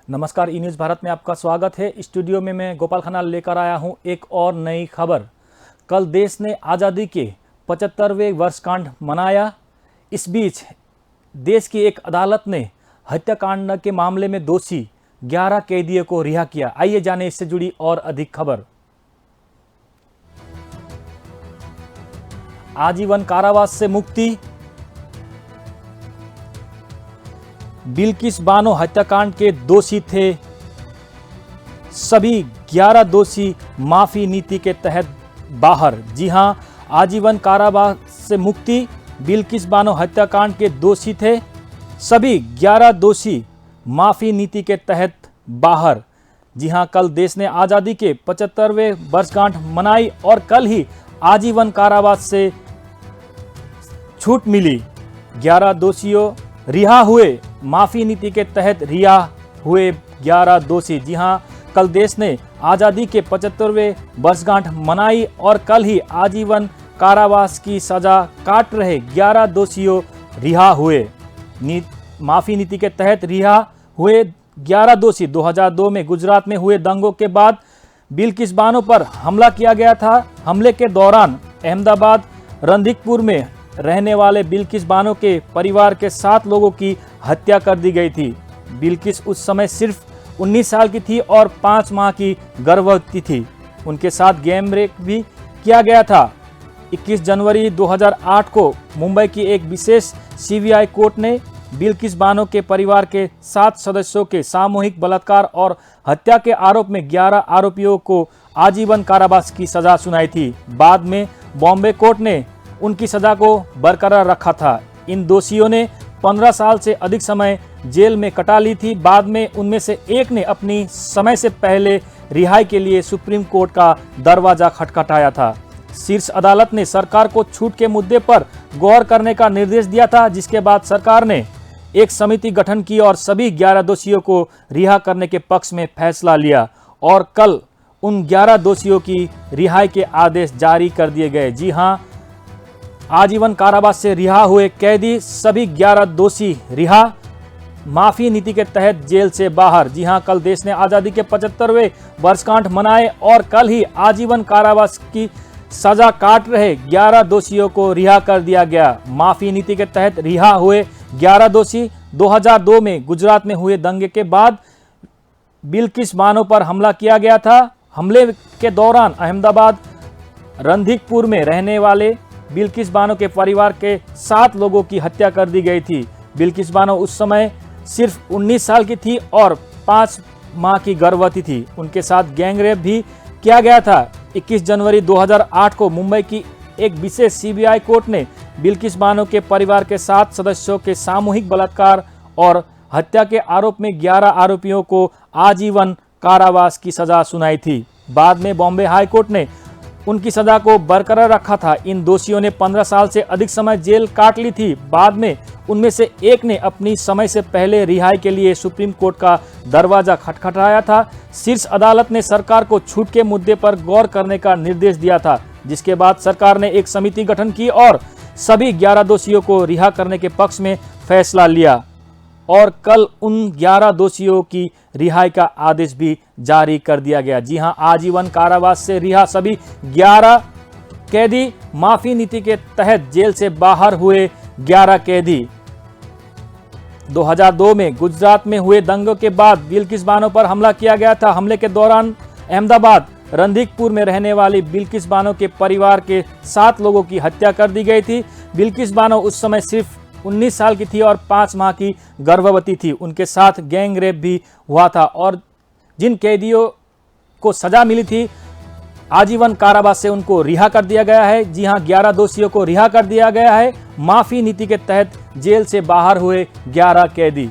नमस्कार, ई न्यूज़ भारत में आपका स्वागत है। स्टूडियो में मैं गोपाल खन्नाल लेकर आया हूं एक और नई खबर। कल देश ने आज़ादी के 75वें वर्षगांठ मनाया। इस बीच देश की एक अदालत ने हत्याकांड के मामले में दोषी 11 कैदियों को रिहा किया। आइए जानें इससे जुड़ी और अधिक खबर। आजीवन कारावास से मुक्ति। बिल्किस बानो हत्याकांड के दोषी थे। सभी 11 दोषी माफी नीति के तहत बाहर। जी हां, आजीवन कारावास से मुक्ति। बिल्किस बानो हत्याकांड के दोषी थे। सभी 11 दोषी माफी नीति के तहत बाहर। जी हां, कल देश ने आज़ादी के 75वें वर्षगांठ मनाई और कल ही आजीवन कारावास से छूट मिली। 11 दोषियों रिहा हुए। माफी नीति के तहत रिहा हुए 11 दोषी। जी हां, कल देश ने आज़ादी के 75वें वर्षगांठ मनाई और कल ही आजीवन कारावास की सजा काट रहे 11 दोषियों रिहा हुए। माफी नीति के तहत रिहा हुए 11 दोषी 2002 में गुजरात में हुए दंगों के बाद बिल्किस बानो पर हमला किया गया था। हमले के दौरान अहमदाबाद रणधिकपुर में रहने वाले बिल्किस बानो के परिवार के 7 लोगों की हत्या कर दी गई थी। बिल्किस उस समय सिर्फ 19 साल की थी और 5 माह की गर्भवती थी। उनके साथ गैंग रेप भी किया गया था। 21 जनवरी 2008 को मुंबई की एक विशेष सीबीआई कोर्ट ने बिल्किस बानो के परिवार के 7 सदस्यों के सामूहिक बलात्कार और हत्या के आरोप में 11 आरोपियों को आजीवन कारावास की सजा सुनाई थी। बाद में बॉम्बे कोर्ट ने उनकी सजा को बरकरार रखा था। इन दोषियों ने 15 साल से अधिक समय जेल में कटा ली थी। बाद में उनमें से एक ने अपनी समय से पहले रिहाई के लिए सुप्रीम कोर्ट का दरवाजा खटखटाया था। शीर्ष अदालत ने सरकार को छूट के मुद्दे पर गौर करने का निर्देश दिया था, जिसके बाद सरकार ने एक समिति गठन की और सभी 11 दोषियों को रिहा करने के पक्ष में फैसला लिया और कल उन 11 दोषियों की रिहाई के आदेश जारी कर दिए गए। जी हां, आजीवन कारावास से रिहा हुए कैदी सभी 11 दोषी रिहा। माफी नीति के तहत जेल से बाहर। जी हां, कल देश ने आज़ादी के 75वें वर्षगांठ मनाए और कल ही आजीवन कारावास की सजा काट रहे 11 दोषियों को रिहा कर दिया गया। माफी नीति के तहत रिहा हुए 11 दोषी 2002 में गुजरात में हुए दंगे के बाद बिल्किस बानो पर हमला किया गया था। हमले के दौरान अहमदाबाद रणधिकपुर में रहने वाले बिल्किस बानो के परिवार के 7 लोगों की हत्या कर दी गई थी। बिल्किस बानो उस समय सिर्फ 19 साल की थी और 5 माह की गर्भवती थी। उनके साथ गैंग रेप भी किया गया था। 21 जनवरी 2008 को मुंबई की एक विशेष सीबीआई कोर्ट ने बिल्किस बानो के परिवार के 7 सदस्यों के सामूहिक बलात्कार और हत्या के आरोप में 11 आरोपियों को आजीवन कारावास की सजा सुनाई थी। बाद में बॉम्बे हाई कोर्ट ने उनकी सजा को बरकरार रखा था। इन दोषियों ने 15 साल से अधिक समय जेल काट ली थी। बाद में उनमें से एक ने अपनी समय से पहले रिहाई के लिए सुप्रीम कोर्ट का दरवाजा खटखटाया था। शीर्ष अदालत ने सरकार को छूट के मुद्दे पर गौर करने का निर्देश दिया था, जिसके बाद सरकार ने एक समिति गठन की और सभी 11 दोषियों को रिहा करने के पक्ष में फैसला लिया और कल उन 11 दोषियों की रिहाई का आदेश भी जारी कर दिया गया। जी हां, आजीवन कारावास से रिहा सभी 11 कैदी। माफी नीति के तहत जेल से बाहर हुए 11 कैदी। 2002 में गुजरात में हुए दंगों के बाद बिल्किस बानो पर हमला किया गया था। हमले के दौरान अहमदाबाद रणधिकपुर में रहने वाली बिल्किस बानो के परिवार के 7 लोगों की हत्या कर दी गई थी। बिल्किस बानो उस समय सिर्फ 19 साल की थी और 5 माह की गर्भवती थी। उनके साथ गैंग रेप भी हुआ था और जिन कैदियों को सजा मिली थी आजीवन कारावास से उनको रिहा कर दिया गया है। जी हां, 11 दोषियों को रिहा कर दिया गया है। माफी नीति के तहत जेल से बाहर हुए 11 कैदी।